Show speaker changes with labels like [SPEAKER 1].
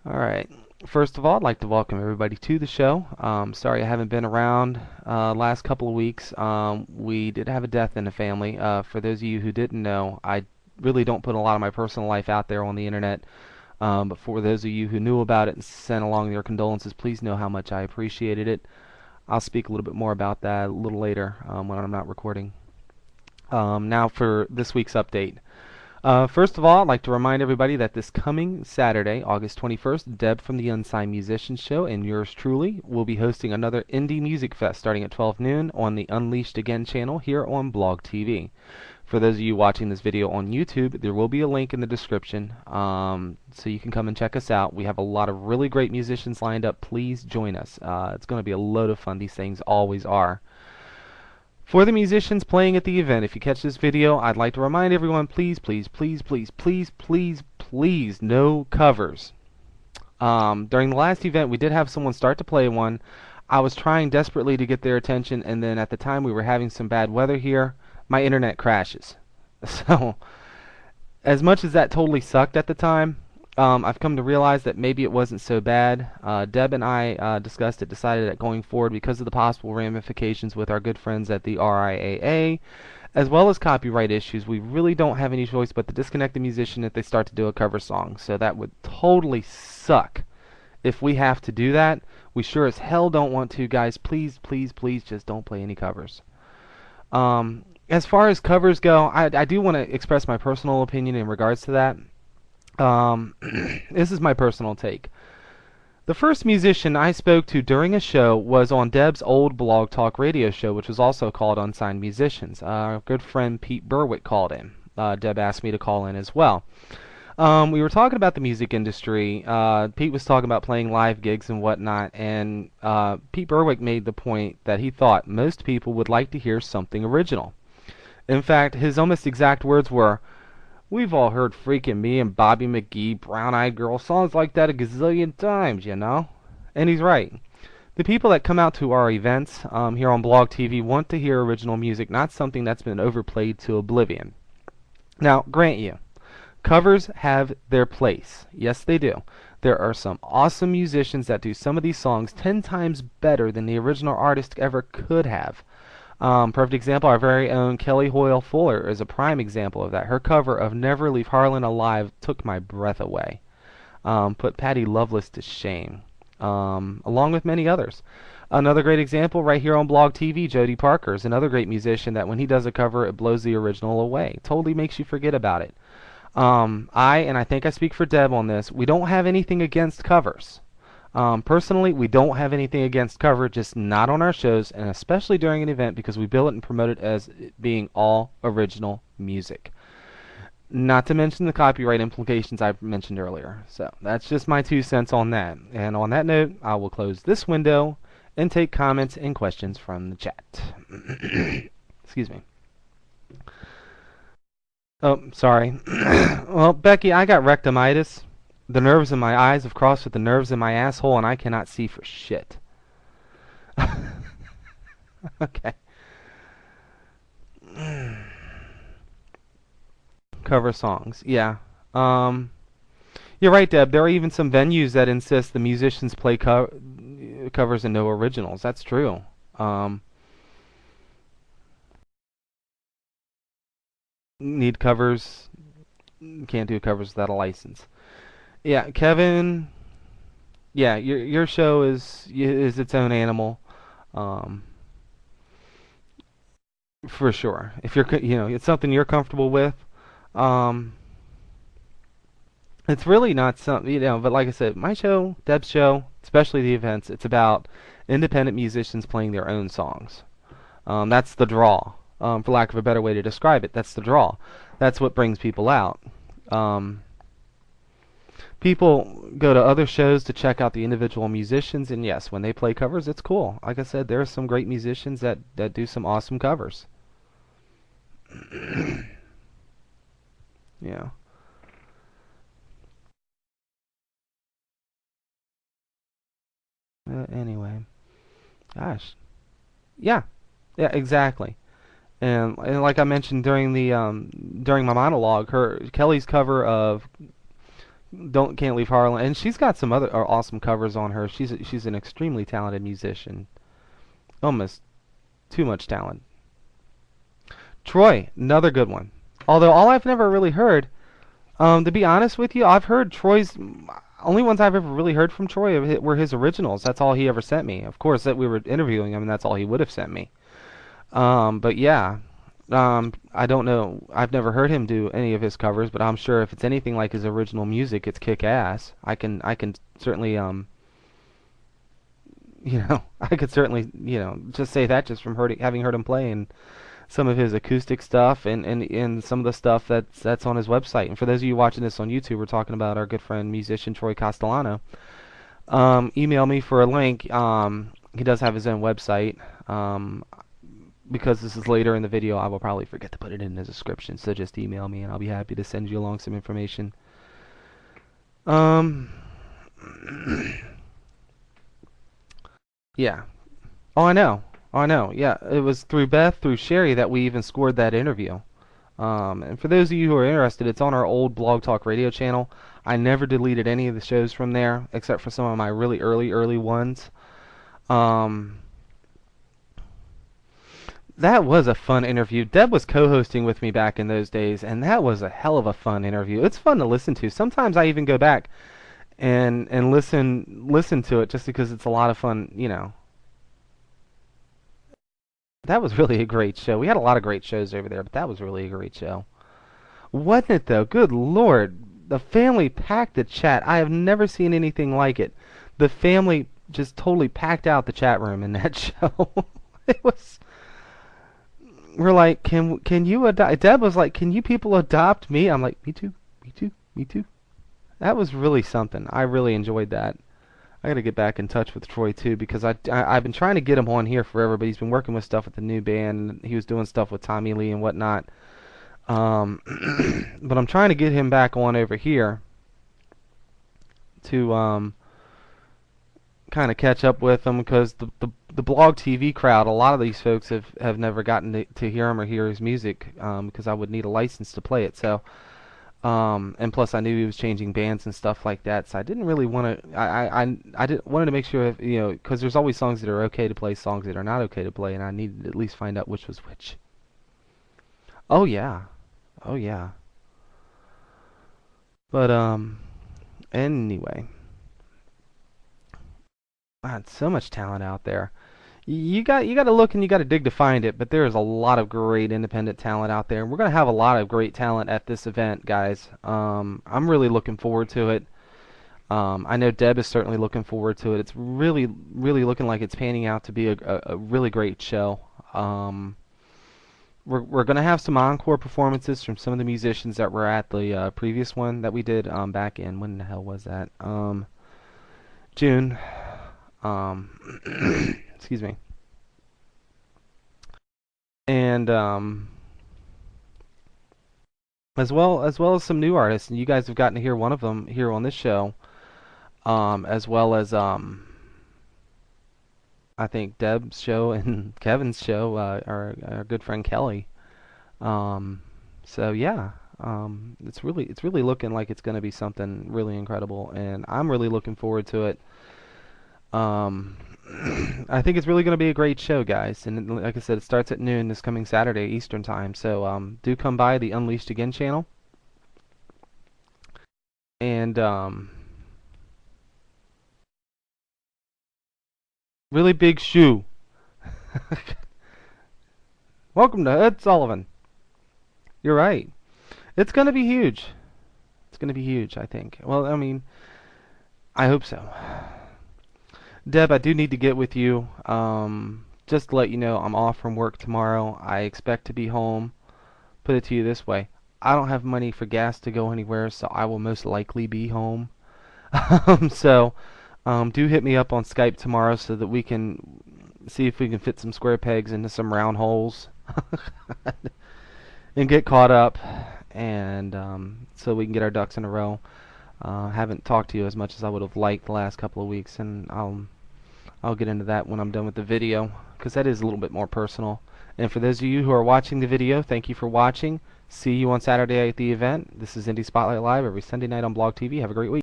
[SPEAKER 1] Alright, first of all, I'd like to welcome everybody to the show. Sorry I haven't been around last couple of weeks. We did have a death in the family. For those of you who didn't know, I really don't put a lot of my personal life out there on the internet. But for those of you who knew about it and sent along their condolences, please know how much I appreciated it. I'll speak a little bit more about that a little later when I'm not recording. Now for this week's update. First of all, I'd like to remind everybody that this coming Saturday, August 21st, Deb from the Unsigned Musicians Show and yours truly will be hosting another Indie Music Fest starting at 12 noon on the Unleashed Again channel here on Blog TV. For those of you watching this video on YouTube, there will be a link in the description so you can come and check us out. We have a lot of really great musicians lined up. Please join us. It's going to be a load of fun. These things always are. For the musicians playing at the event, if you catch this video, I'd like to remind everyone, please, please, please, please, please, please, please, no covers. During the last event, we did have someone start to play one. I was trying desperately to get their attention, and then at the time we were having some bad weather here, my internet crashes. So, as much as that totally sucked at the time, I've come to realize that maybe it wasn't so bad. Deb and I discussed it, decided that going forward, because of the possible ramifications with our good friends at the RIAA, as well as copyright issues, we really don't have any choice but to disconnect the musician if they start to do a cover song. So that would totally suck if we have to do that. We sure as hell don't want to, guys. Please, please, please just don't play any covers. As far as covers go, I do want to express my personal opinion in regards to that. This is my personal take. The first musician I spoke to during a show was on Deb's old Blog Talk radio show, which was also called Unsigned Musicians. Our good friend Pete Berwick called in. Deb asked me to call in as well. We were talking about the music industry. Pete was talking about playing live gigs and whatnot, and Pete Berwick made the point that he thought most people would like to hear something original. In fact, his almost exact words were, "We've all heard freaking Me and Bobby McGee, Brown Eyed Girl, songs like that a gazillion times, you know?" And he's right. The people that come out to our events here on Blog TV want to hear original music, not something that's been overplayed to oblivion. Now, grant you, covers have their place. Yes, they do. There are some awesome musicians that do some of these songs 10 times better than the original artist ever could have. Perfect example, our very own Kelly Hoyle Fuller is a prime example of that. Her cover of Never Leave Harlan Alive took my breath away. Put Patty Loveless to shame, along with many others. Another great example right here on Blog TV, Jody Parker is another great musician that when he does a cover, it blows the original away. Totally makes you forget about it. And I think I speak for Deb on this, we don't have anything against covers. Personally, we don't have anything against cover, just not on our shows, and especially during an event because we bill it and promote it as being all original music. Not to mention the copyright implications I mentioned earlier. So that's just my 2 cents on that. And on that note, I will close this window and take comments and questions from the chat. Excuse me. Oh, sorry. Well, Becky, I got rectamitis. The nerves in my eyes have crossed with the nerves in my asshole, and I cannot see for shit. Okay. Cover songs. Yeah. You're right, Deb. There are even some venues that insist the musicians play covers and no originals. That's true. Need covers. Can't do covers without a license. Yeah, Kevin. Yeah, your show is its own animal, um, for sure. If you're it's something you're comfortable with. Um, it's really not something But like I said, my show, Deb's show, especially the events, it's about independent musicians playing their own songs. That's the draw. For lack of a better way to describe it, that's the draw. That's what brings people out. Um, People go to other shows to check out the individual musicians, and yes, when they play covers, it's cool. Like I said, there are some great musicians that do some awesome covers. Yeah. Anyway, gosh. Yeah. Yeah, exactly. And like I mentioned during the during my monologue, her Kelly's cover of Don't Can't Leave Harlan, and she's got some other awesome covers on her. She's an extremely talented musician, almost too much talent. Troy, another good one. Although all I've never really heard, to be honest with you, I've heard Troy's only ones I've ever really heard from Troy were his originals. That's all he ever sent me. Of course, that we were interviewing him, and that's all he would have sent me. But yeah, I don't know. I've never heard him do any of his covers, but I'm sure if it's anything like his original music, it's kick ass. I can certainly I could certainly just say that just from having heard him play and some of his acoustic stuff and some of the stuff that's on his website. And for those of you watching this on YouTube, we're talking about our good friend musician Troy Castellano. Email me for a link. He does have his own website. Because this is later in the video, I will probably forget to put it in the description. So just email me, and I'll be happy to send you along some information. Yeah. Oh, I know. Oh, I know. Yeah, it was through Sherry that we even scored that interview. And for those of you who are interested, it's on our old Blog Talk Radio channel. I never deleted any of the shows from there, except for some of my really early ones. That was a fun interview. Deb was co-hosting with me back in those days, and that was a hell of a fun interview. It's fun to listen to. Sometimes I even go back and listen to it just because it's a lot of fun. That was really a great show. We had a lot of great shows over there, but that was really a great show. Wasn't it though? Good Lord. The family packed the chat. I have never seen anything like it. The family just totally packed out the chat room in that show. It was We're like, can you adopt? Deb was like, can you people adopt me? I'm like, me too, me too, me too. That was really something. I really enjoyed that. I got to get back in touch with Troy too because I've been trying to get him on here forever, but he's been working with stuff with the new band. And he was doing stuff with Tommy Lee and whatnot. But I'm trying to get him back on over here to kind of catch up with him because the blog TV crowd, a lot of these folks have never gotten to hear him or hear his music because I would need a license to play it. So. And plus I knew he was changing bands and stuff like that, so I didn't really want to. Wanted to make sure, because there's always songs that are okay to play, songs that are not okay to play, and I needed to at least find out which was which. Oh yeah, oh yeah. But anyway, God, so much talent out there. You got to look and you got to dig to find it, but there is a lot of great independent talent out there, and we're gonna have a lot of great talent at this event, guys. I'm really looking forward to it. I know Deb is certainly looking forward to it. It's really looking like it's panning out to be a really great show. We're gonna have some encore performances from some of the musicians that were at the previous one that we did back in, when the hell was that? June. Excuse me. And as well as some new artists, and you guys have gotten to hear one of them here on this show, as well as I think Deb's show and Kevin's show, our good friend Kelly. So yeah, it's really looking like it's going to be something really incredible, and I'm really looking forward to it. I think it's really going to be a great show, guys. And like I said, it starts at noon this coming Saturday Eastern time. So do come by the Unleashed Again channel. And really big shoe. Welcome to Ed Sullivan. You're right. It's going to be huge. It's going to be huge, I think. Well, I mean, I hope so. Deb, I do need to get with you. Just to let you know, I'm off from work tomorrow. I expect to be home. Put it to you this way. I don't have money for gas to go anywhere, so I will most likely be home. So, do hit me up on Skype tomorrow so that we can see if we can fit some square pegs into some round holes. And get caught up, and so we can get our ducks in a row. Haven't talked to you as much as I would have liked the last couple of weeks, and I'll get into that when I'm done with the video, because that is a little bit more personal. And for those of you who are watching the video, thank you for watching. See you on Saturday at the event. This is Indie Spotlight Live every Sunday night on Blog TV. Have a great week.